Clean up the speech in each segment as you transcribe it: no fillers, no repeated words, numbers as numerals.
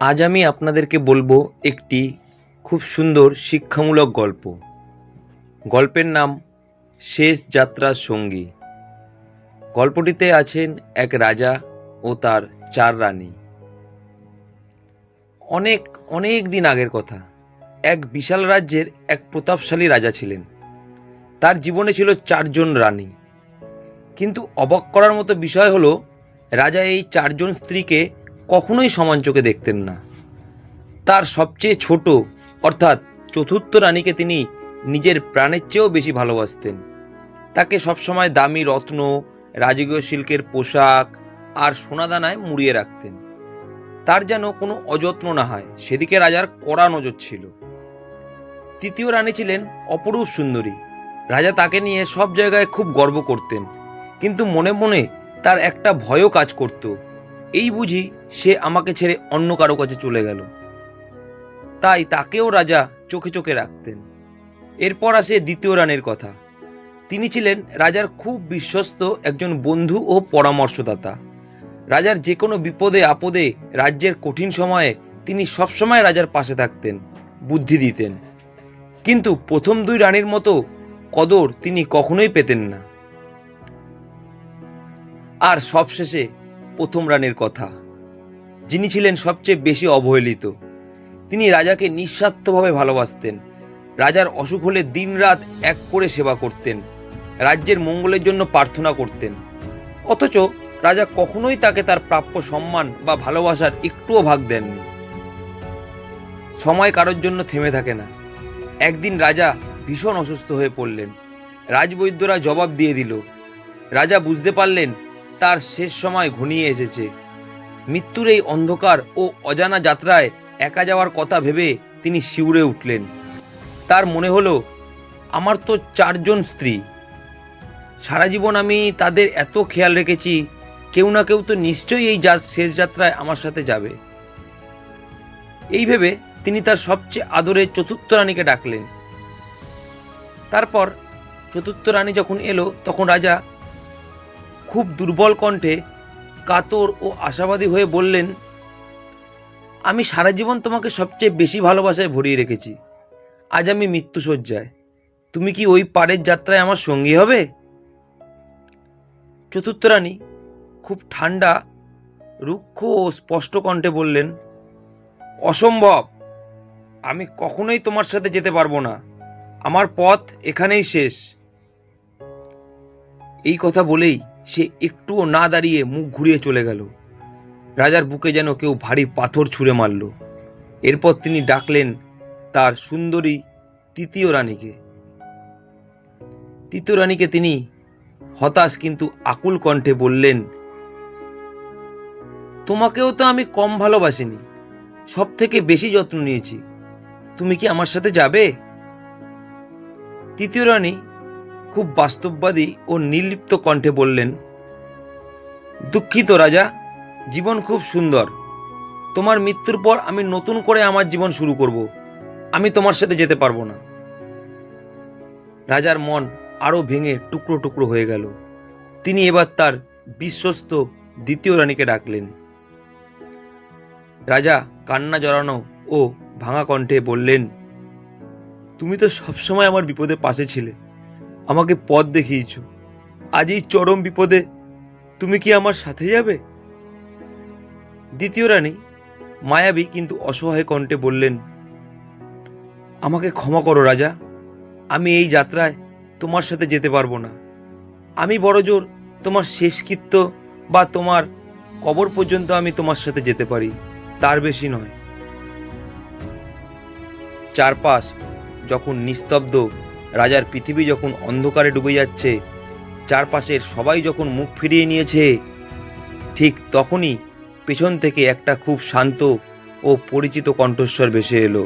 আজ আমি আপনাদেরকে বলবো একটি খুব সুন্দর শিক্ষামূলক গল্প। গল্পের নাম শেষ যাত্রার সঙ্গী। গল্পটিতে আছেন এক রাজা ও তার 4 রানী। অনেক অনেক দিন আগের কথা। এক বিশাল রাজ্যের এক প্রতাপশালী রাজা ছিলেন। তার জীবনে ছিল 4 জন রানী। কিন্তু অবাক করার মতো বিষয় হলো, রাজা এই 4 জন স্ত্রীকে কখনোই সমান চোখে দেখতেন না। তার সবচেয়ে ছোট অর্থাৎ চতুর্থ রানীকে তিনি নিজের প্রাণের চেয়েও বেশি ভালোবাসতেন। তাকে সবসময় দামি রত্ন, রাজকীয় সিল্কের পোশাক আর সোনাদানায় মুড়িয়ে রাখতেন। তার যেন কোনো অযত্ন না হয়, সেদিকে রাজার কড়া নজর ছিল। তৃতীয় রানী ছিলেন অপরূপ সুন্দরী। রাজা তাকে নিয়ে সব জায়গায় খুব গর্ব করতেন, কিন্তু মনে মনে তার একটা ভয়ও কাজ করত, এই বুঝি সে আমাকে ছেড়ে অন্য কারো কাছে চলে গেল। তাই তাকেও রাজা চোখে চোখে রাখতেন। এরপর আসে দ্বিতীয় রানীর কথা। তিনি ছিলেন রাজার খুব বিশ্বস্ত একজন বন্ধু ও পরামর্শদাতা। রাজার যে কোনো বিপদে আপদে, রাজ্যের কঠিন সময়ে তিনি সবসময় রাজার পাশে থাকতেন, বুদ্ধি দিতেন। কিন্তু প্রথম 2 রানীর মতো কদর তিনি কখনোই পেতেন না। আর সবশেষে প্রথম রানীর কথা, যিনি ছিলেন সবচেয়ে বেশি অবহেলিত। তিনি রাজাকে নিঃস্বার্থভাবে ভালোবাসতেন। রাজার অসুখ হলে দিনরাত এক করে সেবা করতেন, রাজ্যের মঙ্গলের জন্য প্রার্থনা করতেন। অথচ রাজা কখনোই তাকে তার প্রাপ্য সম্মান বা ভালোবাসার একটুও ভাগ দেননি। সময় কারোর জন্য থেমে থাকে না। একদিন রাজা ভীষণ অসুস্থ হয়ে পড়লেন। রাজবৈদ্যরা জবাব দিয়ে দিল। রাজা বুঝতে পারলেন তার শেষ সময় ঘনিয়ে এসেছে। মৃত্যুর এই অন্ধকার ও অজানা যাত্রায় একা যাওয়ার কথা ভেবে তিনি শিউরে উঠলেন। তার মনে হলো, আমার তো 4 জন স্ত্রী, সারা জীবন আমি তাদের এত খেয়াল রেখেছি, কেউ না কেউ তো নিশ্চয়ই এই শেষ যাত্রায় আমার সাথে যাবে। এই ভেবে তিনি তার সবচেয়ে আদরের চতুর্থ রানীকে ডাকলেন। তারপর চতুর্থ রানী যখন এলো, তখন রাজা খুব দুর্বল কণ্ঠে, কাতর ও আশাবাদী হয়ে বললেন, আমি সারা জীবন তোমাকে সবচেয়ে বেশি ভালোবাসায় ভরিয়ে রেখেছি। আজ আমি মৃত্যুশয্যায়, তুমি কি ওই পারের যাত্রায় আমার সঙ্গী হবে? চতুর্থ রানী খুব ঠান্ডা, রুক্ষ ও স্পষ্ট কণ্ঠে বললেন, অসম্ভব, আমি কখনোই তোমার সাথে যেতে পারবো না। আমার পথ এখানেই শেষ। এই কথা বলেই সে একটুও না দাঁড়িয়ে মুখ ঘুরিয়ে চলে গেল। রাজার বুকে যেন কেউ ভারী পাথর ছুঁড়ে মারল। এরপর তিনি ডাকলেন তার সুন্দরী তৃতীয় রানীকে। তৃতীয় রানীকে তিনি হতাশ কিন্তু আকুল কণ্ঠে বললেন, তোমাকেও তো আমি কম ভালোবাসিনি, সব থেকে বেশি যত্ন নিয়েছি, তুমি কি আমার সাথে যাবে? তৃতীয় রানী খুব বাস্তববাদী ও নির্লিপ্ত কণ্ঠে বললেন, দুঃখিত রাজা, জীবন খুব সুন্দর, তোমার মৃত্যুর পর আমি নতুন করে আমার জীবন শুরু করব, আমি তোমার সাথে যেতে পারবো না। রাজার মন আরো ভেঙে টুকরো টুকরো হয়ে গেল। তিনি এবার তার বিশ্বস্ত দ্বিতীয় রানীকে ডাকলেন। রাজা কান্না জড়ানো ও ভাঙা কণ্ঠে বললেন, তুমি তো সবসময় আমার বিপদে পাশে ছিলে, আমাকে পথ দেখিয়েছ, আজ এই চরম বিপদে তুমি কি আমার সাথে যাবে? দ্বিতীয় রানী মায়াবী কিন্তু অসহায় কণ্ঠে বললেন, আমাকে ক্ষমা করো রাজা, আমি এই যাত্রায় তোমার সাথে যেতে পারবো না। আমি বড়জোর তোমার শেষকৃত্য বা তোমার কবর পর্যন্ত আমি তোমার সাথে যেতে পারি, তার বেশি নয়। চারপাশ যখন নিস্তব্ধ, রাজার পৃথিবী যখন অন্ধকারে ডুবে যাচ্ছে, চারপাশের সবাই যখন মুখ ফিরিয়ে নিয়েছে, ঠিক তখনই পেছন থেকে একটা খুব শান্ত ও পরিচিত কণ্ঠস্বর ভেসে এলো।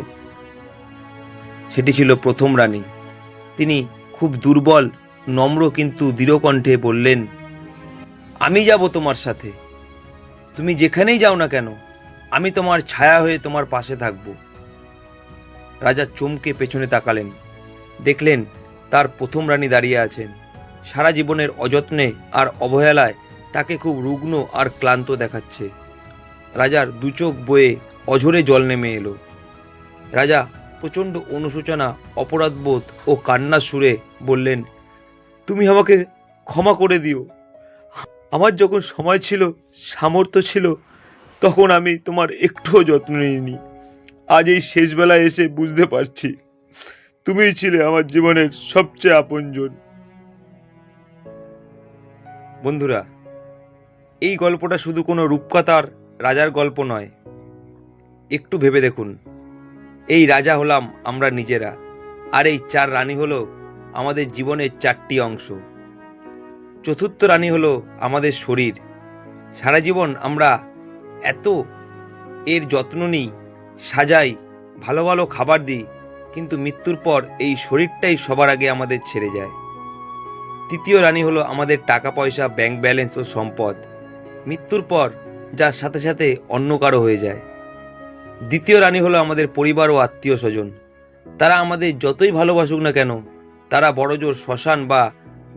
সেটি ছিল প্রথম রানী। তিনি খুব দুর্বল, নম্র কিন্তু দৃঢ় কণ্ঠে বললেন, আমি যাব তোমার সাথে, তুমি যেখানেই যাও না কেন, আমি তোমার ছায়া হয়ে তোমার পাশে থাকব। রাজা চমকে পেছনে তাকালেন। দেখলেন তার প্রথম রানী দাঁড়িয়ে আছেন। সারা জীবনের অযত্নে আর অবহেলায় তাকে খুব রুগ্ন আর ক্লান্ত দেখাচ্ছে। রাজার দু চোখ বয়ে অঝরে জল নেমে এলো। রাজা প্রচণ্ড অনুশোচনা, অপরাধবোধ ও কান্নার সুরে বললেন, তুমি আমাকে ক্ষমা করে দিও। আমার যখন সময় ছিল, সামর্থ্য ছিল, তখন আমি তোমার একটুও যত্ন নিইনি। আজ এই শেষবেলায় এসে বুঝতে পারছি তুমিই ছিলে আমার জীবনের সবচেয়ে আপনজন। বন্ধুরা, এই গল্পটা শুধু কোনো রূপকথার রাজার গল্প নয়। একটু ভেবে দেখুন, এই রাজা হলাম আমরা নিজেরা, আর এই 4 রানী হলো আমাদের জীবনের 4টি অংশ। চতুর্থ রানী হলো আমাদের শরীর। সারা জীবন আমরা এত এর যত্ন নিই, সাজাই, ভালো ভালো খাবার দিই, কিন্তু মৃত্যুর পর এই শরীরটাই সবার আগে আমাদের ছেড়ে যায়। তৃতীয় রানী হলো আমাদের টাকা পয়সা, ব্যাংক ব্যালেন্স ও সম্পদ। মৃত্যুর পর যার সাথে সাথে অন্য কারো হয়ে যায়। দ্বিতীয় রানী হলো আমাদের পরিবার ও আত্মীয় স্বজন। তারা আমাদের যতই ভালোবাসুক না কেন, তারা বড়জোর শ্মশান বা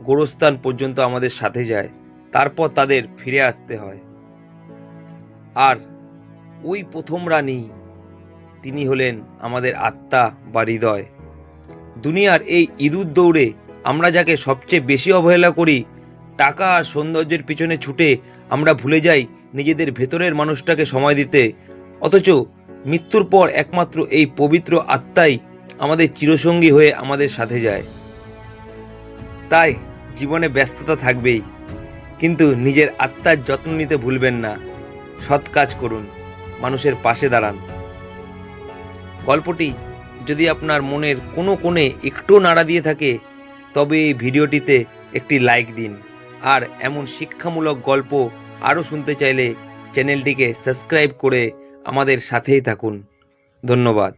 গোরস্থান পর্যন্ত আমাদের সাথে যায়, তারপর তাদের ফিরে আসতে হয়। আর ওই প্রথম রানী, তিনি হলেন আমাদের আত্মা বা হৃদয়। দুনিয়ার এই ইঁদুর দৌড়ে আমরা যাকে সবচেয়ে বেশি অবহেলা করি, টাকা আর সৌন্দর্যের পিছনে ছুটে আমরা ভুলে যাই নিজেদের ভেতরের মানুষটাকে সময় দিতে। অথচ মৃত্যুর পর একমাত্র এই পবিত্র আত্মাই আমাদের চিরসঙ্গী হয়ে আমাদের সাথে যায়। তাই জীবনে ব্যস্ততা থাকবেই, কিন্তু নিজের আত্মার যত্ন নিতে ভুলবেন না। সৎ কাজ করুন, মানুষের পাশে দাঁড়ান। গল্পটি যদি আপনার মনের কোনো কোণে একটু নাড়া দিয়ে থাকে, তবে এই ভিডিওটিতে একটি লাইক দিন। আর এমন শিক্ষামূলক গল্প আরও শুনতে চাইলে চ্যানেলটিকে সাবস্ক্রাইব করে আমাদের সাথেই থাকুন। ধন্যবাদ।